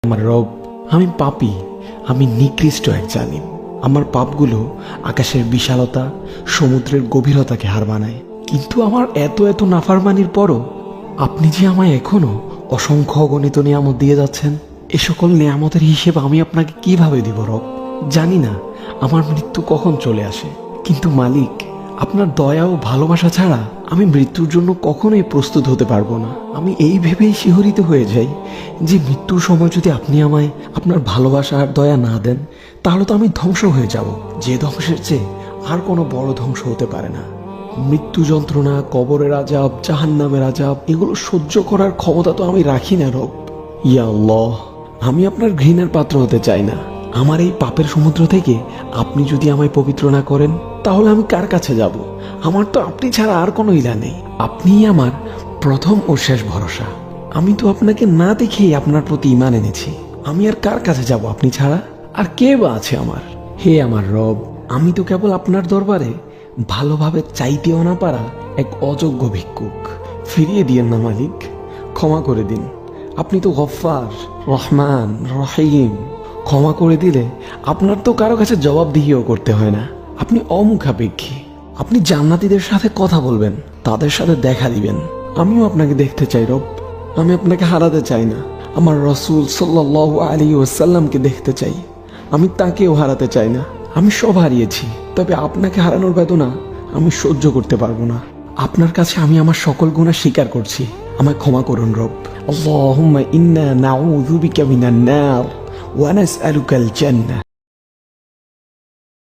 আমার রব, আমি পাপী, আমি নিকৃষ্ট এক জালিম। আমার পাপগুলো আকাশের বিশালতা, সমুদ্রের গভীরতাকে হার বানায়। কিন্তু আমার এত এত নাফরমানির পরও আপনি যে আমায় এখনো অসংখ্য অগণিত নিয়ামত দিয়ে যাচ্ছেন, এ সকল নিয়ামতের হিসেব আমি আপনাকে কিভাবে দিব রব? জানি না আমার মৃত্যু কখন চলে আসে, কিন্তু মালিক, আপনার দয়া ও ভালোবাসা ছাড়া আমি মৃত্যুর জন্য কখনোই প্রস্তুত হতে পারবো না। আমি এই ভেবেই শিহরিত হয়ে যাই যে মৃত্যুর সময় যদি আপনি আমায় আপনার ভালোবাসা আর দয়া না দেন, তাহলে তো আমি ধ্বংস হয়ে যাব, যে ধ্বংসের চেয়ে আর কোনো বড় ধ্বংস হতে পারে না। মৃত্যু যন্ত্রণা, কবরের আজাব, জাহান্নামের আজাব, এগুলো সহ্য করার ক্ষমতা তো আমি রাখি না রব। ইয়া আল্লাহ, আমি আপনার ঘৃণার পাত্র হতে চাই না। আমার এই পাপের সমুদ্র থেকে আপনি যদি আমায় পবিত্র না করেন, তাহলে আমি কার কাছে যাব? আমার তো আপনি ছাড়া আর কোনো ইলা নেই। আপনিই আমার প্রথম ও শেষ ভরসা। আমি তো আপনাকে না দেখেই আপনার প্রতি ঈমান এনেছি। আমি আর কার কাছে যাব আপনি ছাড়া? আর কে বা আছে আমার? হে আমার রব, আমি তো কেবল আপনার দরবারে ভালোভাবে চাইতেও না পারা এক অযোগ্য ভিক্ষুক। ফিরিয়ে দিয়েন না মালিক, ক্ষমা করে দিন। আপনি তো গফফার, রহমান, রহিম। ক্ষমা করে দিলে আপনার তো কারো কাছে জবাবদিহিও করতে হয় না। আপনি অমুখাপেক্ষী। আপনি জান্নাতীদের সাথে কথা বলবেন, তাদের সাথে দেখা দিবেন। আমিও আপনাকে দেখতে চাই রব। আমি আপনাকে হারাতে চাই না। আমার রসুল সাল্লাল্লাহু আলাইহি ওয়াসাল্লামকে দেখতে চাই। আমি তাকেও হারাতে চাই না। আমি সব হারিয়েছি, তবে আপনাকে হারানোর বেদনা আমি সহ্য করতে পারবো না। আপনার কাছে আমি আমার সকল গুনাহ স্বীকার করছি। আমায় ক্ষমা করুন রব। আল্লাহুম্মা ইন্না নাউযু বিকা মিনান নার ওয়া নাসআলুকাল জান্নাহ।